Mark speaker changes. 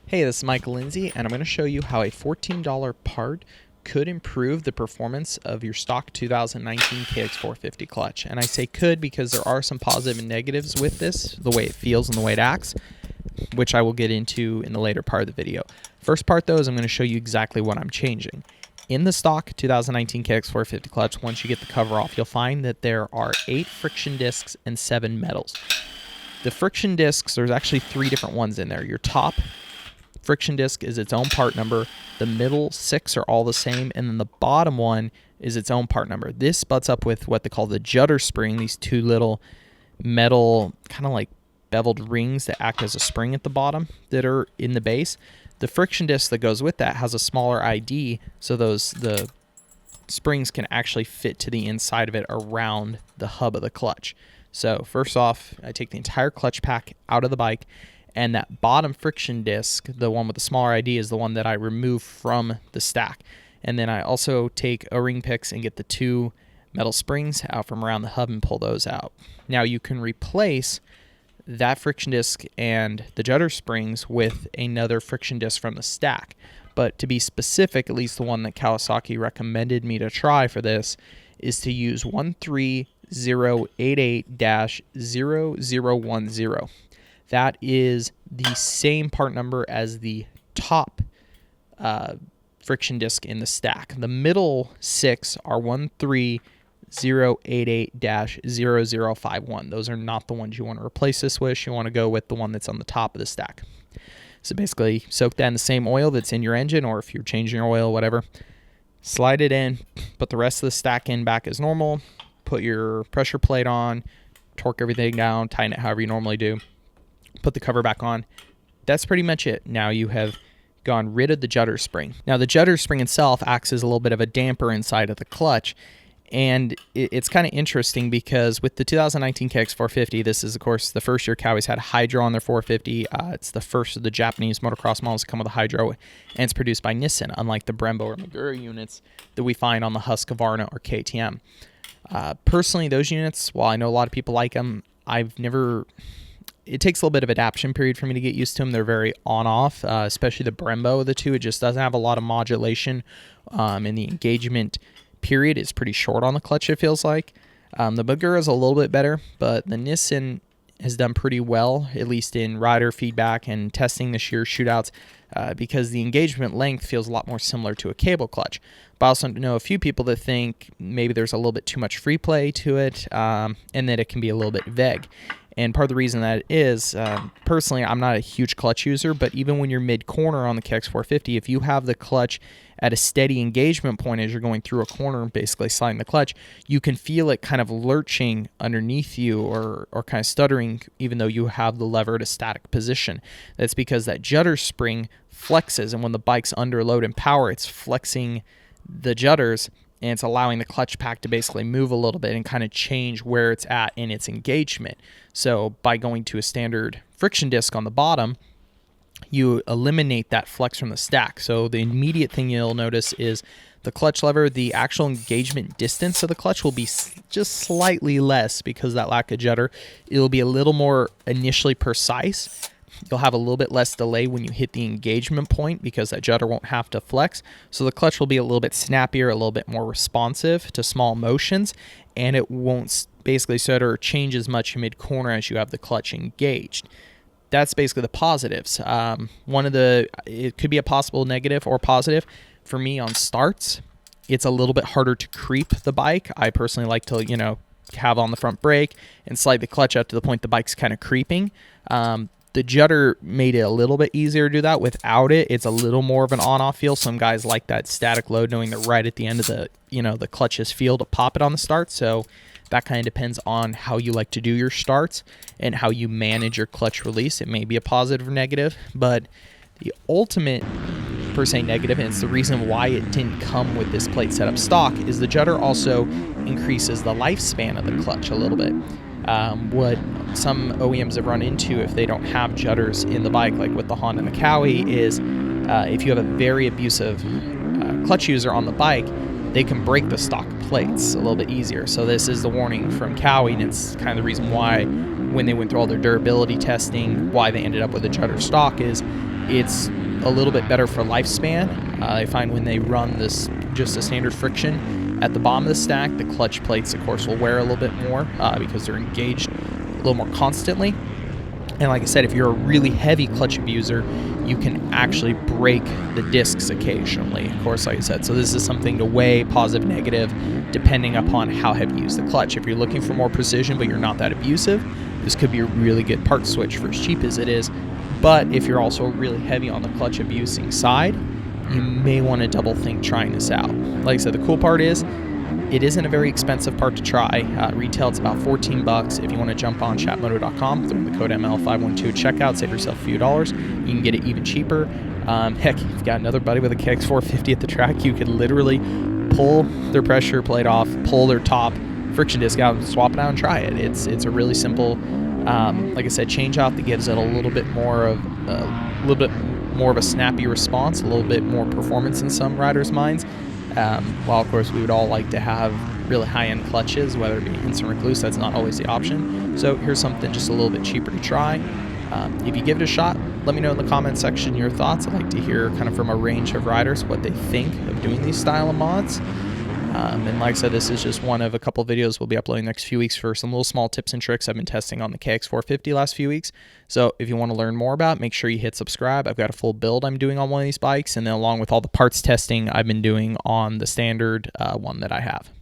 Speaker 1: Hey, this is Lindsay, and I'm going to show you how a $14 part could improve the performance of your stock 2019 KX450 clutch. And I say could because there are some positive and negatives with this, the way it feels and the way it acts, which I will get into in the later part of the video. First part though is I'm going to show you exactly what I'm changing. In the stock 2019 KX450 clutch, once you get the cover off, you'll find that there are 8 friction discs and 7 metals. The friction discs, there's actually 3 different ones in there. Your top friction disc is its own part number, the middle 6 are all the same, and then the bottom one is its own part number. This butts up with what they call the jutter spring, these 2 little metal kind of like beveled rings that act as a spring at the bottom that are in the base. The friction disc that goes with that has a smaller ID, so the springs can actually fit to the inside of it around the hub of the clutch. So first off, I take the entire clutch pack out of the bike, and that bottom friction disc, the one with the smaller ID, is the one that I remove from the stack. And then I also take O-ring picks and get the 2 metal springs out from around the hub and pull those out. Now you can replace that friction disc and the jutter springs with another friction disc from the stack. But to be specific, at least the one that Kawasaki recommended me to try for this, is to use 13088-0010. That is the same part number as the top friction disc in the stack. The middle 6 are 13088-0051. Those are not the ones you want to replace this with. You want to go with the one that's on the top of the stack. So basically, soak that in the same oil that's in your engine, or if you're changing your oil, whatever. Slide it in, put the rest of the stack in back as normal, put your pressure plate on, torque everything down, tighten it however you normally do. Put the cover back on. That's pretty much it. Now you have gone rid of the jutter spring. Now the jutter spring itself acts as a little bit of a damper inside of the clutch, and it's kind of interesting because with the 2019 KX450, this is of course the first year Kawai's had hydro on their 450. It's the first of the Japanese motocross models to come with a hydro, and it's produced by Nissan, unlike the Brembo or Magura units that we find on the Husqvarna or KTM. Personally, those units, while I know a lot of people like them, it takes a little bit of adaptation period for me to get used to them. They're very on-off, especially the Brembo of the two. It just doesn't have a lot of modulation, and the engagement period is pretty short on the clutch, it feels like. The Magura is a little bit better, but the Nissan has done pretty well, at least in rider feedback and testing this year's shootouts, because the engagement length feels a lot more similar to a cable clutch. But I also know a few people that think maybe there's a little bit too much free play to it, and that it can be a little bit vague. And part of the reason that is, personally, I'm not a huge clutch user, but even when you're mid-corner on the KX450, if you have the clutch at a steady engagement point as you're going through a corner, basically sliding the clutch, you can feel it kind of lurching underneath you or kind of stuttering even though you have the lever at a static position. That's because that jutter spring flexes, and when the bike's under load and power, it's flexing the jutters, and it's allowing the clutch pack to basically move a little bit and kind of change where it's at in its engagement. So by going to a standard friction disc on the bottom, you eliminate that flex from the stack. So the immediate thing you'll notice is the clutch lever, the actual engagement distance of the clutch will be just slightly less because of that lack of jutter. It'll be a little more initially precise. You'll have a little bit less delay when you hit the engagement point because that jutter won't have to flex. So the clutch will be a little bit snappier, a little bit more responsive to small motions, and it won't basically stutter or change as much mid-corner as you have the clutch engaged. That's basically the positives. It could be a possible negative or positive. For me on starts, it's a little bit harder to creep the bike. I personally like to, have on the front brake and slide the clutch up to the point the bike's kind of creeping. The jutter made it a little bit easier to do that. Without it, it's a little more of an on-off feel. Some guys like that static load, knowing that right at the end of the clutch's feel to pop it on the start. So that kind of depends on how you like to do your starts and how you manage your clutch release. It may be a positive or negative, but the ultimate per se negative, and it's the reason why it didn't come with this plate setup stock, is the jutter also increases the lifespan of the clutch a little bit. What some OEMs have run into if they don't have jutters in the bike, like with the Honda and the Kawi, is if you have a very abusive clutch user on the bike, they can break the stock plates a little bit easier. So this is the warning from Kawi, and it's kind of the reason why when they went through all their durability testing, why they ended up with a jutter stock is it's a little bit better for lifespan. I find when they run this just a standard friction at the bottom of the stack, the clutch plates, of course, will wear a little bit more because they're engaged a little more constantly. And like I said, if you're a really heavy clutch abuser, you can actually break the discs occasionally, of course, like I said. So this is something to weigh, positive, negative, depending upon how heavy you use the clutch. If you're looking for more precision, but you're not that abusive, this could be a really good part switch for as cheap as it is. But if you're also really heavy on the clutch abusing side, you may want to double think trying this out. Like I said, the cool part is, it isn't a very expensive part to try. Retail, it's about $14. If you want to jump on chatmoto.com, throw in the code ML512 at checkout, save yourself a few dollars. You can get it even cheaper. Heck, if you've got another buddy with a KX450 at the track, you could literally pull their pressure plate off, pull their top friction disc out, swap it out and try it. It's a really simple, like I said, change out that gives it a little bit more of a snappy response, a little bit more performance in some riders' minds. While of course we would all like to have really high-end clutches, whether it be instant recluse, that's not always the option. So here's something just a little bit cheaper to try. If you give it a shot, let me know in the comment section your thoughts. I'd like to hear kind of from a range of riders what they think of doing these style of mods. And like I said, this is just one of a couple of videos we'll be uploading next few weeks for some little small tips and tricks I've been testing on the KX450 last few weeks. So if you want to learn more about it, make sure you hit subscribe. I've got a full build I'm doing on one of these bikes, and then along with all the parts testing I've been doing on the standard one that I have.